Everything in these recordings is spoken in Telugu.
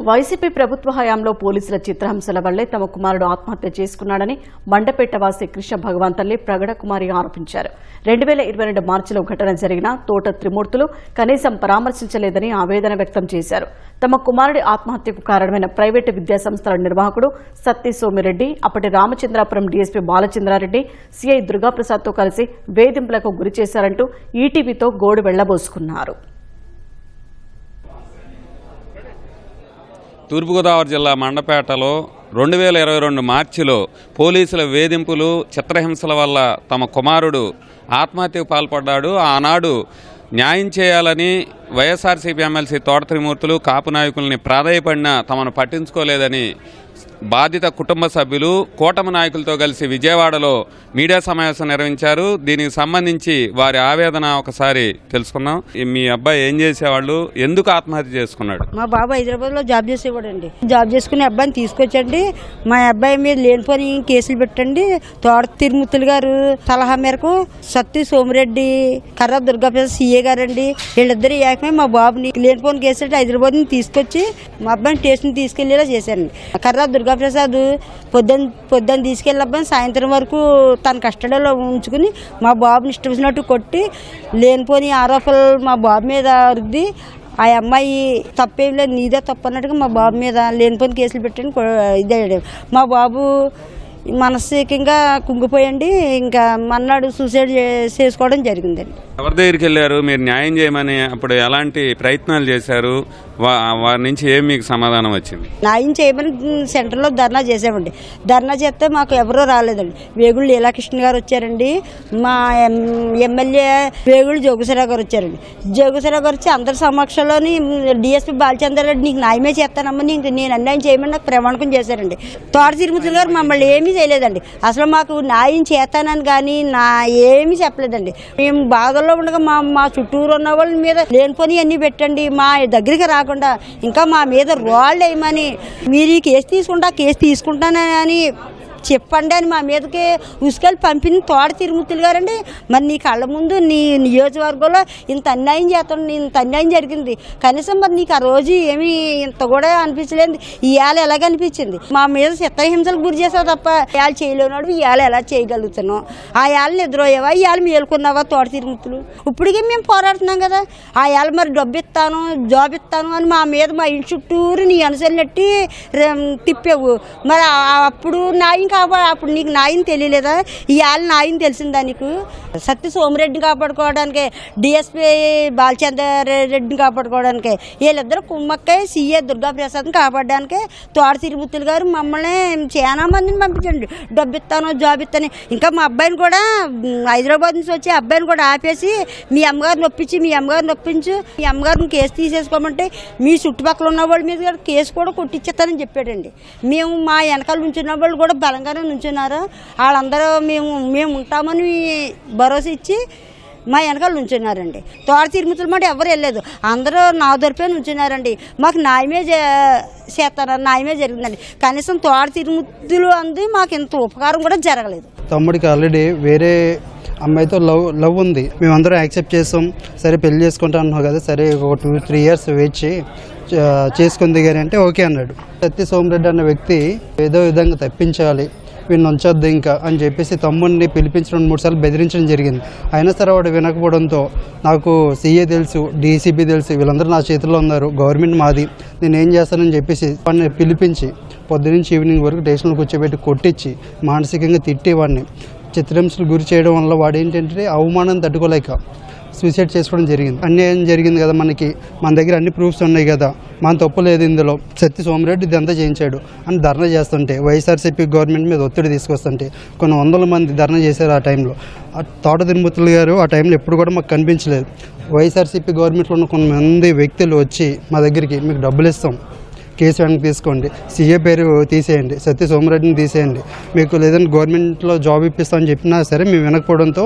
వైసీపీ ప్రభుత్వ హయాంలో పోలీసుల చిత్రహింసల వల్లే తమ కుమారుడు ఆత్మహత్య చేసుకున్నాడని మండపేట వాసి కృష్ణ భగవాన్ తల్లి ప్రగడ కుమారి ఆరోపించారు. 2022 మార్చిలో ఘటన జరిగిన తోట త్రిమూర్తులు కనీసం పరామర్శించలేదని ఆవేదన వ్యక్తం చేశారు. తమ కుమారుడి ఆత్మహత్యకు కారణమైన ప్రైవేటు విద్యాసంస్థల నిర్వాహకుడు సత్తి సోమిరెడ్డి, అప్పటి రామచంద్రాపురం డీఎస్పీ బాలచంద్రారెడ్డి, సీఐ దుర్గాప్రసాద్తో కలిసి వేధింపులకు గురి చేశారంటూ ఈటీవీతో గోడు వెళ్లబోసుకున్నారు. తూర్పుగోదావరి జిల్లా మండపేటలో 2022 మార్చిలో పోలీసుల వేధింపులు, చిత్రహింసల వల్ల తమ కుమారుడు ఆత్మహత్యకు పాల్పడ్డాడు. ఆనాడు న్యాయం చేయాలని వైఎస్ఆర్సీపీ ఎమ్మెల్సీ తోట త్రిమూర్తులు, కాపు నాయకుల్ని ప్రాధాయపడినా తమను పట్టించుకోలేదని బాధిత కుటుంబ సభ్యులు కూటమి నాయకులతో కలిసి విజయవాడలో మీడియా సమావేశం నిర్వహించారు. దీనికి సంబంధించి వారి ఆవేదన ఒకసారి తెలుసుకుందాం. మీ అబ్బాయి ఏం చేసేవాళ్ళు, ఎందుకు ఆత్మహత్య చేసుకున్నాడు? మా బాబు హైదరాబాద్లో జాబ్ చేసేవాడండి. జాబ్ చేసుకునే అబ్బాయిని తీసుకొచ్చండి. మా అబ్బాయి మీద లేనిపోని కేసులు పెట్టండి. తోట తిరుమూర్తులు గారు సలహా మేరకు సత్తి సోమిరెడ్డి, కర్ర దుర్గాప్రసాద్ సీఏ గారండి, వీళ్ళిద్దరు ఏకమే మా బాబుని లేనిపోని కేసులు హైదరాబాద్ నుంచి తీసుకొచ్చి మా అబ్బాయిని స్టేషన్ తీసుకెళ్లేలా చేశారండి. కర్ర దుర్గాప్రసాద్ పొద్దున్న తీసుకెళ్ళి అబ్బాయి సాయంత్రం వరకు తన కస్టడీలో ఉంచుకుని మా బాబుని ఇష్టం వచ్చినట్టు కొట్టి లేనిపోని ఆరోపణలు మా బాబు మీద రుద్ది ఆ అమ్మాయి తప్పేం లేదు, నీదే తప్పు అన్నట్టుగా మా బాబు మీద లేనిపోని కేసులు పెట్టండి. ఇదే మా బాబు మనసికంగా కుంగిపోయండి. ఇంకా మన్నాడు సూసైడ్ చేసుకోవడం జరిగిందండి. ఎవరి దగ్గరికి వెళ్ళారు? మీరు న్యాయం చేయమని అప్పుడు ఎలాంటి ప్రయత్నాలు చేశారు? వారి నుంచి ఏం మీకు సమాధానం వచ్చింది? న్యాయం చేయమని సెంటర్లో ధర్నా చేసామండి. ధర్నా చేస్తే మాకు ఎవరూ రాలేదండి. వేగుళ్ళు లీలాకృష్ణ గారు వచ్చారండి, మా ఎమ్మెల్యే వేగుళ్ళు జోగుసరావు గారు వచ్చారండి. జోగుసరావు గారు వచ్చి అందరి సమక్షంలోని డిఎస్పీ బాలచంద్రారెడ్డి నీకు న్యాయమే చేస్తానమ్మా, నేను అన్యాయం చేయమని నాకు ప్రమాణకం చేశారండి. తోట తిరుమూర్తులు గారు మమ్మల్ని ఏమీ చేయలేదండి. అసలు మాకు న్యాయం చేస్తానని కానీ ఏమీ చెప్పలేదండి. మేము బాధల్లో ఉండగా మా చుట్టూరు ఉన్న వాళ్ళ మీద లేనిపోని అన్నీ పెట్టండి, మా దగ్గరికి రాకుండా ఇంకా మా మీద రాళ్ళు వేయమని, మీరు ఈ కేసు తీసుకుంటానని చెప్పండి అని మా మీదకి ఉసుకెళ్ళి పంపిన తోట తిరుమూర్తులు గారండి. మరి నీ కళ్ళ ముందు నీ నియోజకవర్గంలో ఇంత అన్యాయం చేస్తాను, ఇంత అన్యాయం జరిగింది, కనీసం మరి నీకు ఆ రోజు ఏమీ ఇంత కూడా అనిపించలేదు, ఇవాళ ఎలాగ అనిపించింది? మా మీద చిత్రహింసలకు గురి చేసావు తప్ప ఇవాళ చేయలేనాడు, ఇవాళ ఎలా చేయగలుగుతున్నావు? ఆ ఏళ్ళ నిద్రపోయావా, ఇవాళ మేలుకున్నావా తోట తిరుమూర్తులు? ఇప్పటికీ మేము పోరాడుతున్నాం కదా. ఆ ఏళ్ళ మరి డబ్బు ఇస్తాను, జాబ్ ఇస్తాను అని మా మీద మా ఇంటి చుట్టూరు నీ అనుసరినట్టి తిప్పావు. మరి అప్పుడు న్యాయం అప్పుడు నీకు న్యాయం తెలియలేదా? ఇవాళ న్యాయం తెలిసిందా నీకు? సత్తి సోమిరెడ్డిని కాపాడుకోవడానికి, డిఎస్పీ బాలచంద్రారెడ్డిని కాపాడుకోవడానికి, వీళ్ళిద్దరు కుమ్మక్కయ్య సీఏ దుర్గాప్రసాద్ని కాపాడడానికి తోట తిరుమూర్తులు గారు మమ్మల్ని చాలా మందిని పంపించండి. డబ్బు ఇస్తాను, జాబ్ ఇస్తాను. ఇంకా మా అబ్బాయిని కూడా హైదరాబాద్ నుంచి వచ్చి అబ్బాయిని కూడా ఆపేసి మీ అమ్మగారిని ఒప్పించు, మీ అమ్మగారిని కేసు తీసేసుకోమంటే మీ చుట్టుపక్కల ఉన్న వాళ్ళ మీద కూడా కేసు కూడా కొట్టించేస్తానని చెప్పాడండి. మేము మా వెనకాల నుంచున్న వాళ్ళు కూడా బలంగానే నుంచున్నారు. వాళ్ళందరూ మేము ఉంటామని భరోసా ఇచ్చి మా వెనకాల నుంచున్నారండి. తోట తిరుమూర్తుల మాట ఎవరు వెళ్ళలేదు, అందరూ నా దొరిపే నుంచున్నారండి. మాకు న్యాయమే చేస్తారు, న్యాయమే జరిగిందండి. కనీసం తోట తిరుమూర్తులు అంది మాకు ఇంత ఉపకారం కూడా జరగలేదు. తమ్ముడికి ఆల్రెడీ వేరే అమ్మాయితో లవ్ ఉంది, మేమందరం యాక్సెప్ట్ చేస్తాం. సరే పెళ్లి చేసుకుంటా అన్నావు కదా, సరే ఒక 2-3 years వెయిట్ చేసుకుంది కానీ అంటే ఓకే అన్నాడు. సత్తి సోమిరెడ్డి అన్న వ్యక్తి ఏదో విధంగా తప్పించాలి, వీడిని ఉంచొద్దు ఇంకా అని చెప్పేసి తమ్ముడిని పిలిపించి 2-3 సార్లు బెదిరించడం జరిగింది. అయినా సరే వాడు వినకపోవడంతో నాకు సీఏ తెలుసు, డీసీపీ తెలుసు, వీళ్ళందరూ నా చేతిలో ఉన్నారు, గవర్నమెంట్ మాది, నేను ఏం చేస్తానని చెప్పేసి వాడిని పిలిపించి పొద్దునుంచి ఈవినింగ్ వరకు స్టేషన్లో కూర్చోబెట్టి కొట్టించి మానసికంగా తిట్టి వాడిని చిత్రహింసలు గురి చేయడం వల్ల వాడు ఏంటంటే అవమానం తట్టుకోలేక సూసైడ్ చేసుకోవడం జరిగింది. అన్యాయం జరిగింది కదా, మన దగ్గర అన్ని ప్రూఫ్స్ ఉన్నాయి కదా, మన తప్పు లేదు ఇందులో, సత్తి సోమిరెడ్డి ఇదంతా చేయించాడు అని ధర్నా చేస్తుంటే వైఎస్ఆర్సీపీ గవర్నమెంట్ మీద ఒత్తిడి తీసుకొస్తుంటే కొన్ని 100 మంది ధర్నా చేశారు. ఆ టైంలో తోట తిరుమూర్తులు గారు ఆ టైంలో ఎప్పుడు కూడా మాకు కనిపించలేదు. వైఎస్ఆర్సీపీ గవర్నమెంట్లో ఉన్న కొంతమంది వ్యక్తులు వచ్చి మా దగ్గరికి మీకు డబ్బులు ఇస్తాం, కేసు వెనక్కి తీసుకోండి, సీఏ పేరు తీసేయండి, సత్తి సోమిరెడ్డిని తీసేయండి, మీకు లేదంటే గవర్నమెంట్లో జాబ్ ఇప్పిస్తామని చెప్పినా సరే మేము వినకపోవడంతో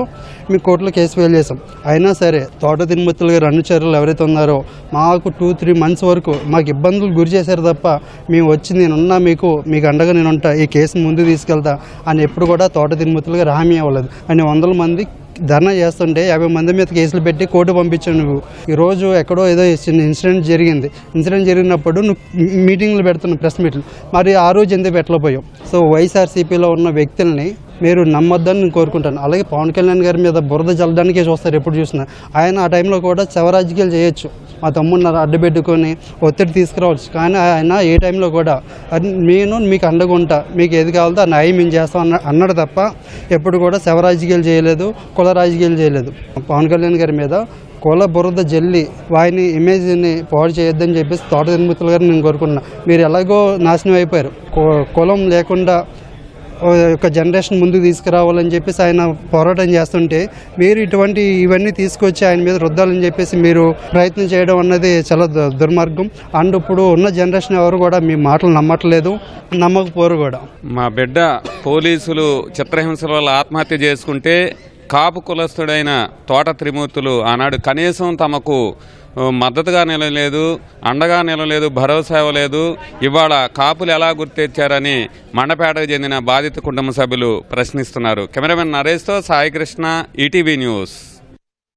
మేము కోర్టులో కేసు ఫైల్ చేసాం. అయినా సరే తోట తిరుమూర్తులు గారు అనుచరులు ఎవరైతే ఉన్నారో మాకు 2-3 months వరకు మాకు ఇబ్బందులు గురి చేశారు తప్ప మేము వచ్చి నేనున్నా, మీకు అండగా నేనుంటా, ఈ కేసు ముందుకు తీసుకెళ్తా అని ఎప్పుడు కూడా తోట తిరుమూర్తులు గారు హామీ అవ్వలేదు. అని 100 మంది ధర్నా చేస్తుంటే 50 మంది మీద కేసులు పెట్టి కోర్టు పంపించావు నువ్వు. ఈరోజు ఎక్కడో ఏదో చిన్న ఇన్సిడెంట్ జరిగినప్పుడు నువ్వు మీటింగ్లు పెడుతున్నావు, ప్రెస్ మీట్లు. మరి ఆ రోజు ఎందుకు పెట్టలేకపోయావు? సో వైఎస్ఆర్సీపీలో ఉన్న వ్యక్తుల్ని మీరు నమ్మొద్దని నేను కోరుకుంటాను. అలాగే పవన్ కళ్యాణ్ గారి మీద బురద జల్లడానికే చూస్తారు ఎప్పుడు చూసినా. ఆయన ఆ టైంలో కూడా శవరాజకీయాలు చేయొచ్చు, మా తమ్ముడిని అడ్డుపెట్టుకొని ఒత్తిడి తీసుకురావచ్చు. కానీ ఆయన ఏ టైంలో కూడా నేను మీకు అండగా ఉంటా, మీకు ఏది కావాలో ఆ న్యాయం మేము చేస్తాం అన్నాడు తప్ప ఎప్పుడు కూడా శవరాజకీయాలు చేయలేదు, కుల రాజకీయాలు చేయలేదు. పవన్ కళ్యాణ్ గారి మీద కుల బురద జల్లి వాయిని ఇమేజ్ని పాడు చేయొద్దని చెప్పేసి తోట తిరుమూర్తులు గారిని నేను కోరుకున్నా. మీరు ఎలాగో నాశనం అయిపోయారు, కులం లేకుండా ఒక జనరేషన్ ముందుకు తీసుకురావాలని చెప్పేసి ఆయన పోరాటం చేస్తుంటే మీరు ఇవన్నీ తీసుకొచ్చి ఆయన మీద రుద్దాలని చెప్పేసి మీరు ప్రయత్నం చేయడం అన్నది చాలా దుర్మార్గం. అండ్ ఇప్పుడు ఉన్న జనరేషన్ ఎవరు కూడా మీ మాటలు నమ్మట్లేదు, నమ్మకపోరు కూడా. మా బిడ్డ పోలీసులు చిత్రహింసల వల్ల ఆత్మహత్య చేసుకుంటే కాపు కులస్తుడైన తోట త్రిమూర్తులు ఆనాడు కనీసం తమకు మద్దతుగా నిలలేదు, అండగా నిలలేదు, భరోసా ఇవ్వలేదు. ఇవాళ కాపులు ఎలా గుర్తెచ్చారని మండపేటకు చెందిన బాధిత కుటుంబ సభ్యులు ప్రశ్నిస్తున్నారు. కెమెరామెన్ నరేష్తో సాయి కృష్ణ, ఈటీవీ న్యూస్.